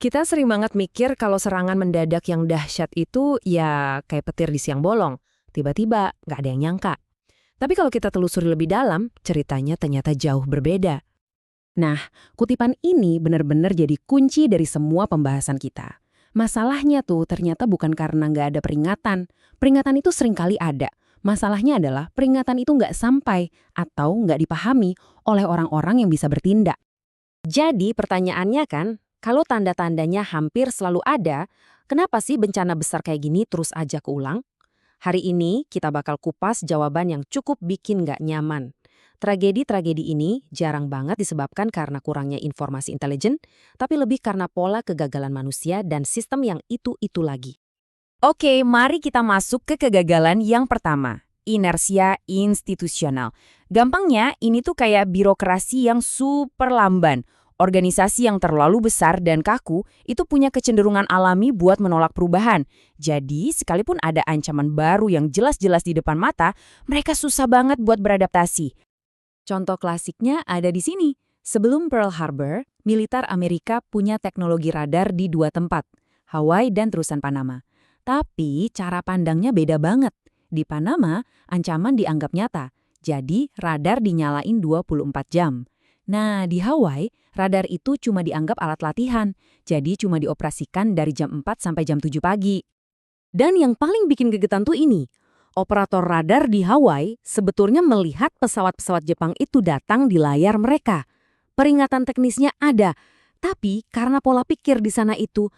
Kita sering banget mikir kalau serangan mendadak yang dahsyat itu ya kayak petir di siang bolong. Tiba-tiba nggak ada yang nyangka. Tapi kalau kita telusuri lebih dalam, ceritanya ternyata jauh berbeda. Nah, kutipan ini benar-benar jadi kunci dari semua pembahasan kita. Masalahnya tuh ternyata bukan karena nggak ada peringatan. Peringatan itu seringkali ada. Masalahnya adalah peringatan itu nggak sampai atau nggak dipahami oleh orang-orang yang bisa bertindak. Jadi pertanyaannya kan, kalau tanda-tandanya hampir selalu ada, kenapa sih bencana besar kayak gini terus aja keulang? Hari ini kita bakal kupas jawaban yang cukup bikin nggak nyaman. Tragedi-tragedi ini jarang banget disebabkan karena kurangnya informasi intelijen, tapi lebih karena pola kegagalan manusia dan sistem yang itu-itu lagi. Oke, mari kita masuk ke kegagalan yang pertama. Inersia institusional. Gampangnya, ini tuh kayak birokrasi yang super lamban. Organisasi yang terlalu besar dan kaku itu punya kecenderungan alami buat menolak perubahan. Jadi, sekalipun ada ancaman baru yang jelas-jelas di depan mata, mereka susah banget buat beradaptasi. Contoh klasiknya ada di sini. Sebelum Pearl Harbor, militer Amerika punya teknologi radar di dua tempat, Hawaii dan terusan Panama. Tapi cara pandangnya beda banget. Di Panama, ancaman dianggap nyata, jadi radar dinyalain 24 jam. Nah, di Hawaii, radar itu cuma dianggap alat latihan, jadi cuma dioperasikan dari jam 4 sampai jam 7 pagi. Dan yang paling bikin gegetan tuh ini, operator radar di Hawaii sebetulnya melihat pesawat-pesawat Jepang itu datang di layar mereka. Peringatan teknisnya ada, tapi karena pola pikir di sana itu,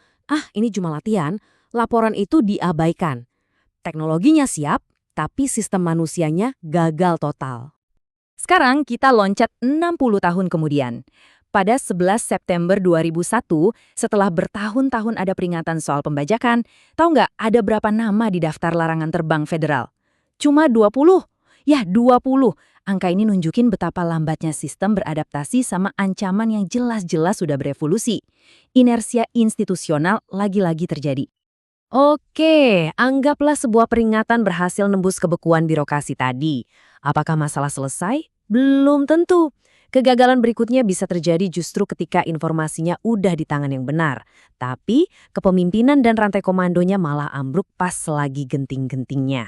ini cuma latihan, laporan itu diabaikan. Teknologinya siap, tapi sistem manusianya gagal total. Sekarang kita loncat 60 tahun kemudian. Pada 11 September 2001, setelah bertahun-tahun ada peringatan soal pembajakan, tahu nggak ada berapa nama di daftar larangan terbang federal? Cuma 20. Ya, 20. Angka ini nunjukin betapa lambatnya sistem beradaptasi sama ancaman yang jelas-jelas sudah berevolusi. Inersia institusional lagi-lagi terjadi. Oke, anggaplah sebuah peringatan berhasil nembus kebekuan birokrasi tadi. Apakah masalah selesai? Belum tentu. Kegagalan berikutnya bisa terjadi justru ketika informasinya udah di tangan yang benar. Tapi kepemimpinan dan rantai komandonya malah ambruk pas lagi genting-gentingnya.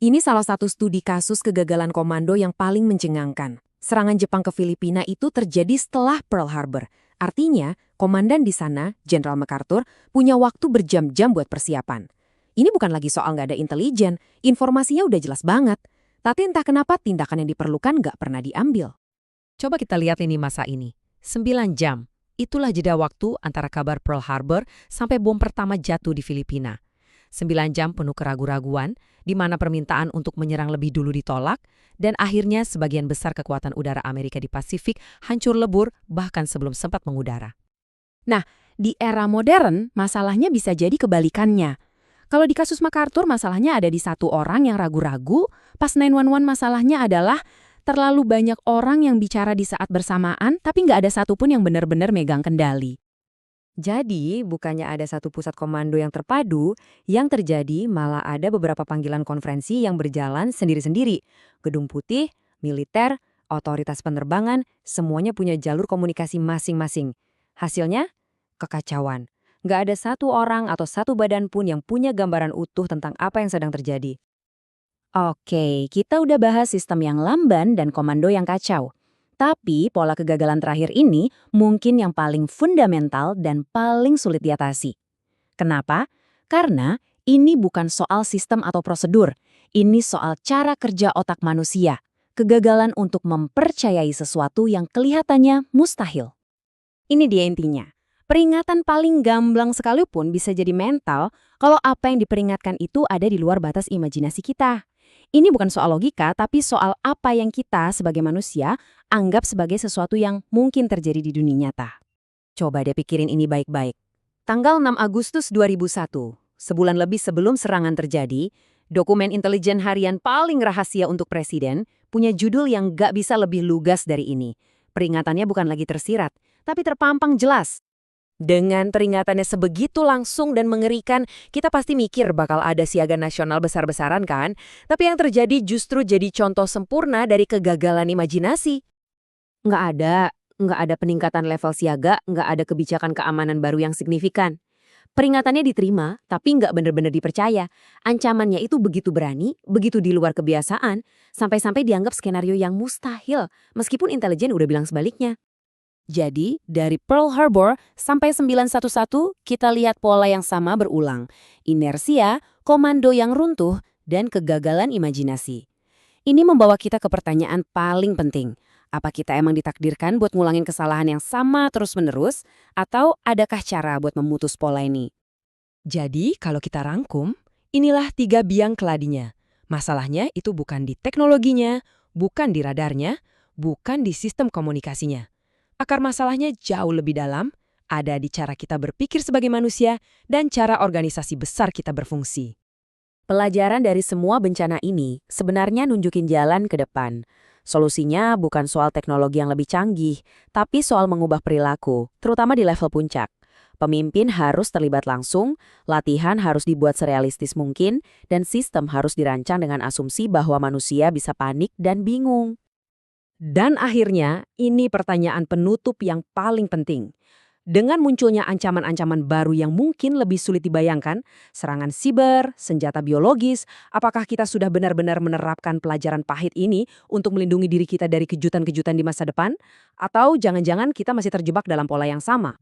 Ini salah satu studi kasus kegagalan komando yang paling mencengangkan. Serangan Jepang ke Filipina itu terjadi setelah Pearl Harbor. Artinya, komandan di sana, Jenderal MacArthur, punya waktu berjam-jam buat persiapan. Ini bukan lagi soal nggak ada intelijen, informasinya udah jelas banget. Tapi entah kenapa tindakan yang diperlukan nggak pernah diambil. Coba kita lihat ini masa ini. 9 jam. Itulah jeda waktu antara kabar Pearl Harbor sampai bom pertama jatuh di Filipina. 9 jam penuh keraguan-raguan, di mana permintaan untuk menyerang lebih dulu ditolak, dan akhirnya sebagian besar kekuatan udara Amerika di Pasifik hancur lebur bahkan sebelum sempat mengudara. Nah, di era modern, masalahnya bisa jadi kebalikannya. Kalau di kasus MacArthur, masalahnya ada di satu orang yang ragu-ragu, pas 911 masalahnya adalah terlalu banyak orang yang bicara di saat bersamaan, tapi nggak ada satupun yang benar-benar megang kendali. Jadi, bukannya ada satu pusat komando yang terpadu, yang terjadi malah ada beberapa panggilan konferensi yang berjalan sendiri-sendiri. Gedung Putih, militer, otoritas penerbangan, semuanya punya jalur komunikasi masing-masing. Hasilnya? Kekacauan. Nggak ada satu orang atau satu badan pun yang punya gambaran utuh tentang apa yang sedang terjadi. Oke, kita udah bahas sistem yang lamban dan komando yang kacau. Tapi pola kegagalan terakhir ini mungkin yang paling fundamental dan paling sulit diatasi. Kenapa? Karena ini bukan soal sistem atau prosedur. Ini soal cara kerja otak manusia. Kegagalan untuk mempercayai sesuatu yang kelihatannya mustahil. Ini dia intinya. Peringatan paling gamblang sekalipun bisa jadi mental kalau apa yang diperingatkan itu ada di luar batas imajinasi kita. Ini bukan soal logika, tapi soal apa yang kita sebagai manusia anggap sebagai sesuatu yang mungkin terjadi di dunia nyata. Coba deh pikirin ini baik-baik. Tanggal 6 Agustus 2001, sebulan lebih sebelum serangan terjadi, dokumen intelijen harian paling rahasia untuk presiden punya judul yang gak bisa lebih lugas dari ini. Peringatannya bukan lagi tersirat, tapi terpampang jelas. Dengan peringatannya sebegitu langsung dan mengerikan, kita pasti mikir bakal ada siaga nasional besar-besaran kan? Tapi yang terjadi justru jadi contoh sempurna dari kegagalan imajinasi. Nggak ada. nggak ada peningkatan level siaga, nggak ada kebijakan keamanan baru yang signifikan. Peringatannya diterima, tapi nggak benar-benar dipercaya. Ancamannya itu begitu berani, begitu di luar kebiasaan, sampai-sampai dianggap skenario yang mustahil, meskipun intelijen udah bilang sebaliknya. Jadi, dari Pearl Harbor sampai 911, kita lihat pola yang sama berulang. Inersia, komando yang runtuh, dan kegagalan imajinasi. Ini membawa kita ke pertanyaan paling penting. Apa kita emang ditakdirkan buat ngulangin kesalahan yang sama terus-menerus? Atau adakah cara buat memutus pola ini? Jadi, kalau kita rangkum, inilah 3 biang keladinya. Masalahnya itu bukan di teknologinya, bukan di radarnya, bukan di sistem komunikasinya. Akar masalahnya jauh lebih dalam, ada di cara kita berpikir sebagai manusia dan cara organisasi besar kita berfungsi. Pelajaran dari semua bencana ini sebenarnya nunjukin jalan ke depan. Solusinya bukan soal teknologi yang lebih canggih, tapi soal mengubah perilaku, terutama di level puncak. Pemimpin harus terlibat langsung, latihan harus dibuat serealistis mungkin, dan sistem harus dirancang dengan asumsi bahwa manusia bisa panik dan bingung. Dan akhirnya, ini pertanyaan penutup yang paling penting. Dengan munculnya ancaman-ancaman baru yang mungkin lebih sulit dibayangkan, serangan siber, senjata biologis, apakah kita sudah benar-benar menerapkan pelajaran pahit ini untuk melindungi diri kita dari kejutan-kejutan di masa depan? Atau jangan-jangan kita masih terjebak dalam pola yang sama?